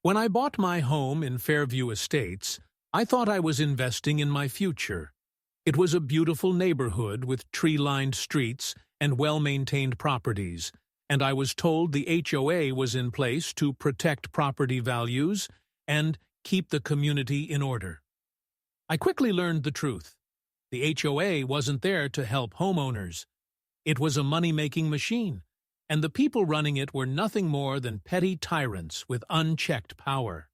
When I bought my home in Fairview Estates, I thought I was investing in my future. It was a beautiful neighborhood with tree-lined streets and well-maintained properties, and I was told the HOA was in place to protect property values and keep the community in order. I quickly learned the truth. The HOA wasn't there to help homeowners. It was a money-making machine, and the people running it were nothing more than petty tyrants with unchecked power.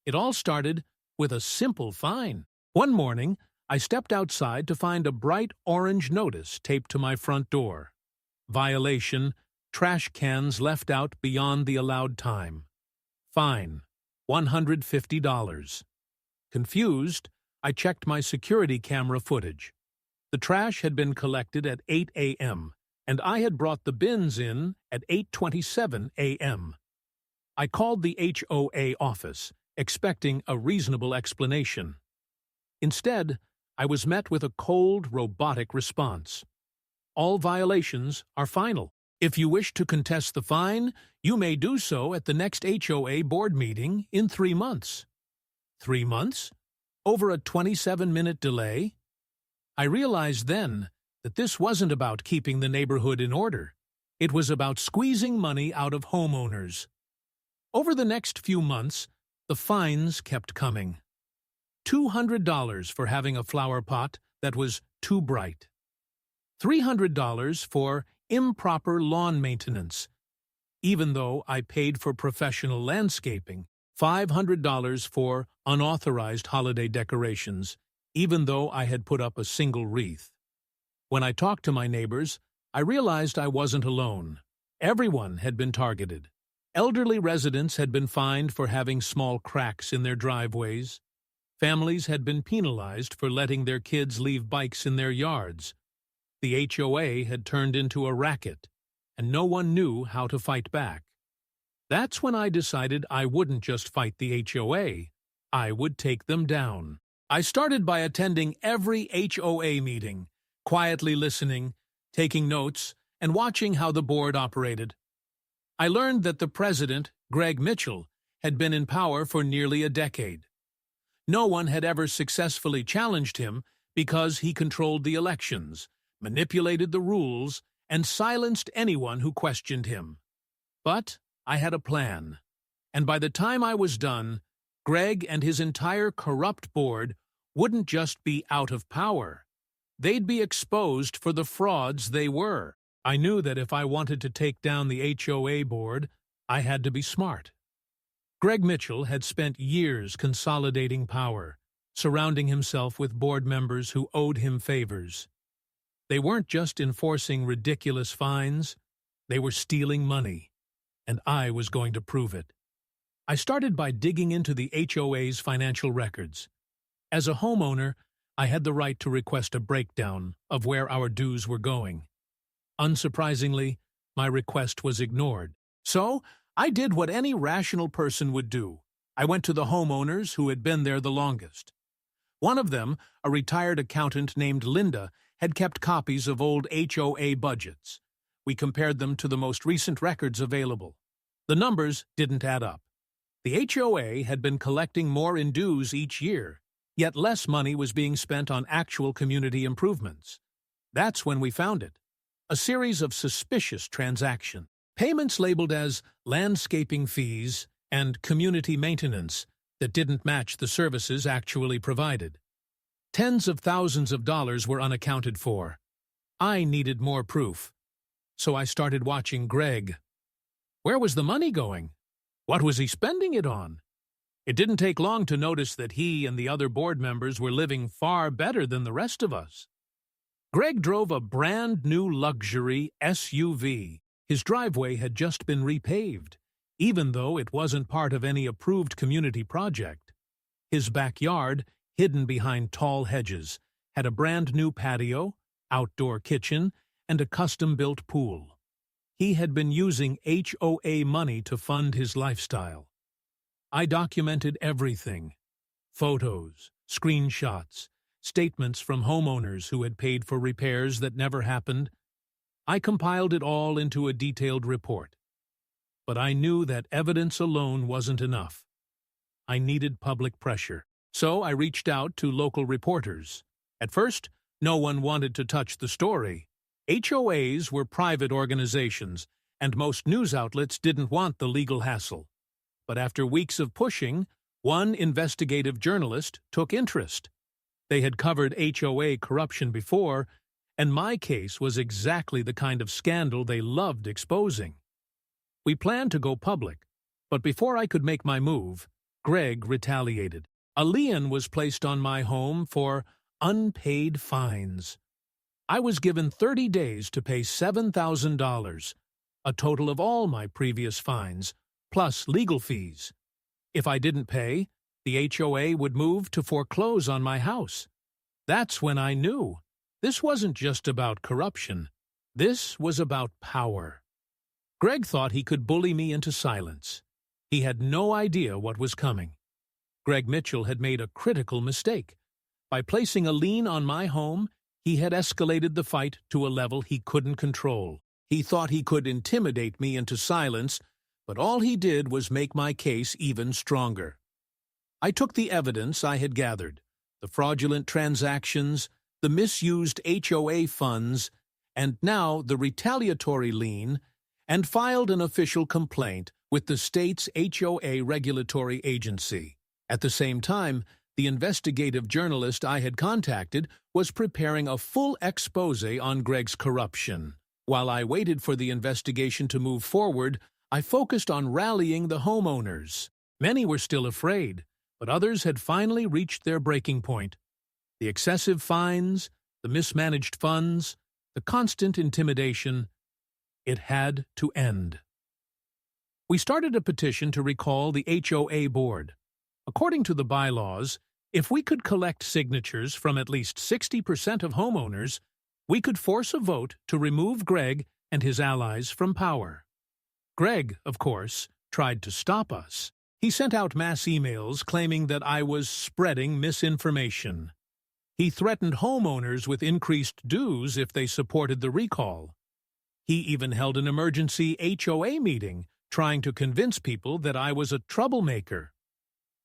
It all started with a simple fine. One morning, I stepped outside to find a bright orange notice taped to my front door. Violation: trash cans left out beyond the allowed time. Fine: $150. Confused, I checked my security camera footage. The trash had been collected at 8 a.m., and I had brought the bins in at 8:27 a.m. I called the HOA office, expecting a reasonable explanation. Instead, I was met with a cold, robotic response. All violations are final. If you wish to contest the fine, you may do so at the next HOA board meeting in 3 months. 3 months? Over a 27-minute delay? I realized then that this wasn't about keeping the neighborhood in order. It was about squeezing money out of homeowners. Over the next few months, the fines kept coming. $200 for having a flower pot that was too bright. $300 for improper lawn maintenance, even though I paid for professional landscaping. $500 for unauthorized holiday decorations, even though I had put up a single wreath. When I talked to my neighbors, I realized I wasn't alone. Everyone had been targeted. Elderly residents had been fined for having small cracks in their driveways. Families had been penalized for letting their kids leave bikes in their yards. The HOA had turned into a racket, and no one knew how to fight back. That's when I decided I wouldn't just fight the HOA, I would take them down. I started by attending every HOA meeting, quietly listening, taking notes, and watching how the board operated. I learned that the president, Greg Mitchell, had been in power for nearly a decade. No one had ever successfully challenged him because he controlled the elections, manipulated the rules, and silenced anyone who questioned him. But I had a plan, and by the time I was done, Greg and his entire corrupt board wouldn't just be out of power. They'd be exposed for the frauds they were. I knew that if I wanted to take down the HOA board, I had to be smart. Greg Mitchell had spent years consolidating power, surrounding himself with board members who owed him favors. They weren't just enforcing ridiculous fines, they were stealing money, and I was going to prove it. I started by digging into the HOA's financial records. As a homeowner, I had the right to request a breakdown of where our dues were going. Unsurprisingly, my request was ignored. So, I did what any rational person would do. I went to the homeowners who had been there the longest. One of them, a retired accountant named Linda, had kept copies of old HOA budgets. We compared them to the most recent records available. The numbers didn't add up. The HOA had been collecting more in dues each year, yet less money was being spent on actual community improvements. That's when we found it. A series of suspicious transactions. Payments labeled as landscaping fees and community maintenance that didn't match the services actually provided. Tens of thousands of dollars were unaccounted for. I needed more proof. So I started watching Greg. Where was the money going? What was he spending it on? It didn't take long to notice that he and the other board members were living far better than the rest of us. Greg drove a brand-new luxury SUV. His driveway had just been repaved, even though it wasn't part of any approved community project. His backyard, hidden behind tall hedges, had a brand-new patio, outdoor kitchen, and a custom-built pool. He had been using HOA money to fund his lifestyle. I documented everything: photos, screenshots, statements from homeowners who had paid for repairs that never happened. I compiled it all into a detailed report. But I knew that evidence alone wasn't enough. I needed public pressure. So I reached out to local reporters. At first, no one wanted to touch the story. HOAs were private organizations, and most news outlets didn't want the legal hassle. But after weeks of pushing, one investigative journalist took interest. They had covered HOA corruption before, and my case was exactly the kind of scandal they loved exposing. We planned to go public, but before I could make my move, Greg retaliated. A lien was placed on my home for unpaid fines. I was given 30 days to pay $7,000, a total of all my previous fines, plus legal fees. If I didn't pay, the HOA would move to foreclose on my house. That's when I knew this wasn't just about corruption. This was about power. Greg thought he could bully me into silence. He had no idea what was coming. Greg Mitchell had made a critical mistake. By placing a lien on my home, he had escalated the fight to a level he couldn't control. He thought he could intimidate me into silence, but all he did was make my case even stronger. I took the evidence I had gathered, the fraudulent transactions, the misused HOA funds, and now the retaliatory lien, and filed an official complaint with the state's HOA regulatory agency. At the same time, the investigative journalist I had contacted was preparing a full exposé on Greg's corruption. While I waited for the investigation to move forward, I focused on rallying the homeowners. Many were still afraid, but others had finally reached their breaking point. The excessive fines, the mismanaged funds, the constant intimidation, it had to end. We started a petition to recall the HOA board. According to the bylaws, if we could collect signatures from at least 60% of homeowners, we could force a vote to remove Greg and his allies from power. Greg, of course, tried to stop us. He sent out mass emails claiming that I was spreading misinformation. He threatened homeowners with increased dues if they supported the recall. He even held an emergency HOA meeting, trying to convince people that I was a troublemaker.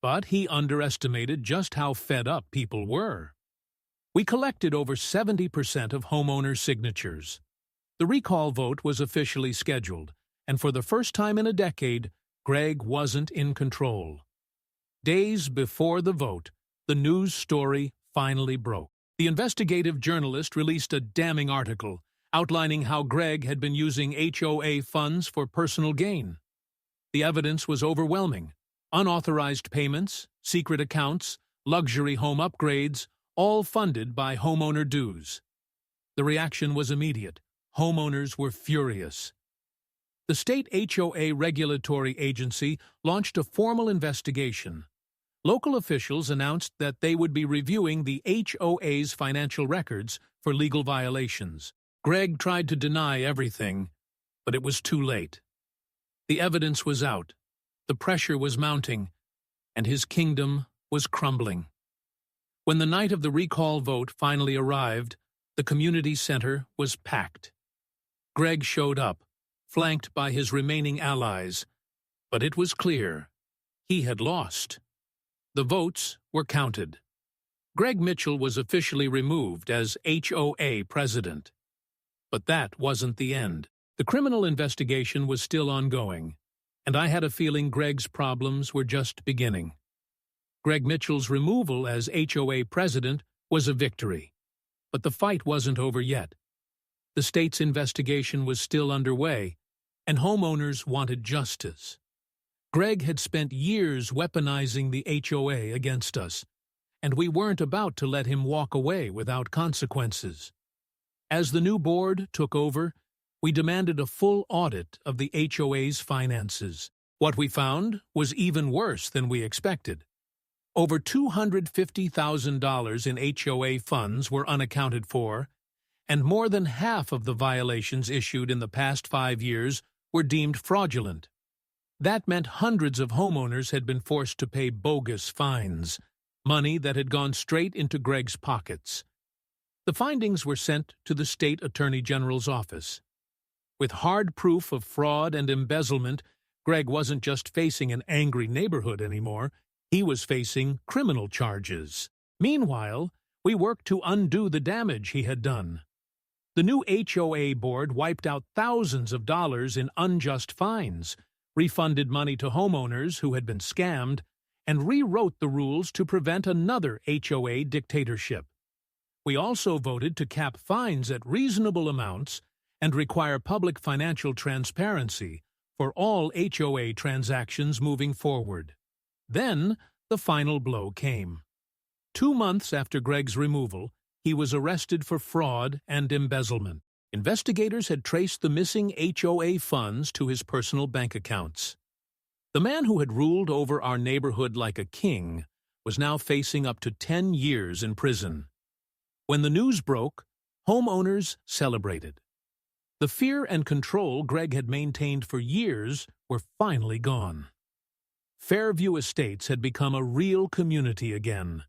But he underestimated just how fed up people were. We collected over 70% of homeowner signatures. The recall vote was officially scheduled, and for the first time in a decade, Greg wasn't in control. Days before the vote, the news story finally broke. The investigative journalist released a damning article outlining how Greg had been using HOA funds for personal gain. The evidence was overwhelming. Unauthorized payments, secret accounts, luxury home upgrades, all funded by homeowner dues. The reaction was immediate. Homeowners were furious. The state HOA regulatory agency launched a formal investigation. Local officials announced that they would be reviewing the HOA's financial records for legal violations. Greg tried to deny everything, but it was too late. The evidence was out. The pressure was mounting, and his kingdom was crumbling. When the night of the recall vote finally arrived, the community center was packed. Greg showed up, flanked by his remaining allies, but it was clear he had lost. The votes were counted. Greg Mitchell was officially removed as HOA president. But that wasn't the end. The criminal investigation was still ongoing, and I had a feeling Greg's problems were just beginning. Greg Mitchell's removal as HOA president was a victory, but the fight wasn't over yet. The state's investigation was still underway, and homeowners wanted justice. Greg had spent years weaponizing the HOA against us, and we weren't about to let him walk away without consequences. As the new board took over, we demanded a full audit of the HOA's finances. What we found was even worse than we expected. Over $250,000 in HOA funds were unaccounted for, and more than half of the violations issued in the past 5 years were deemed fraudulent. That meant hundreds of homeowners had been forced to pay bogus fines, money that had gone straight into Greg's pockets. The findings were sent to the state attorney general's office. With hard proof of fraud and embezzlement, Greg wasn't just facing an angry neighborhood anymore, He was facing criminal charges. Meanwhile, we worked to undo the damage he had done. The new HOA board wiped out thousands of dollars in unjust fines, refunded money to homeowners who had been scammed, and rewrote the rules to prevent another HOA dictatorship. We also voted to cap fines at reasonable amounts and require public financial transparency for all HOA transactions moving forward. Then, the final blow came. 2 months after Greg's removal, he was arrested for fraud and embezzlement. Investigators had traced the missing HOA funds to his personal bank accounts. The man who had ruled over our neighborhood like a king was now facing up to 10 years in prison. When the news broke, homeowners celebrated. The fear and control Greg had maintained for years were finally gone. Fairview Estates had become a real community again,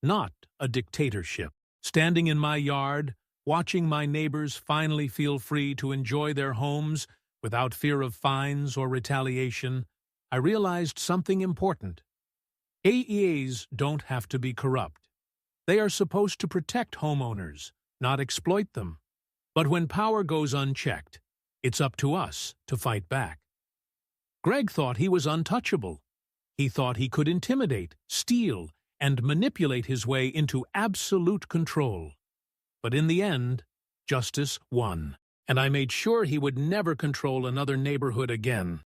not a dictatorship. Standing in my yard, watching my neighbors finally feel free to enjoy their homes without fear of fines or retaliation, I realized something important. HOAs don't have to be corrupt. They are supposed to protect homeowners, not exploit them. But when power goes unchecked, it's up to us to fight back. Greg thought he was untouchable. He thought he could intimidate, steal, and manipulate his way into absolute control. But in the end, justice won, and I made sure he would never control another neighborhood again.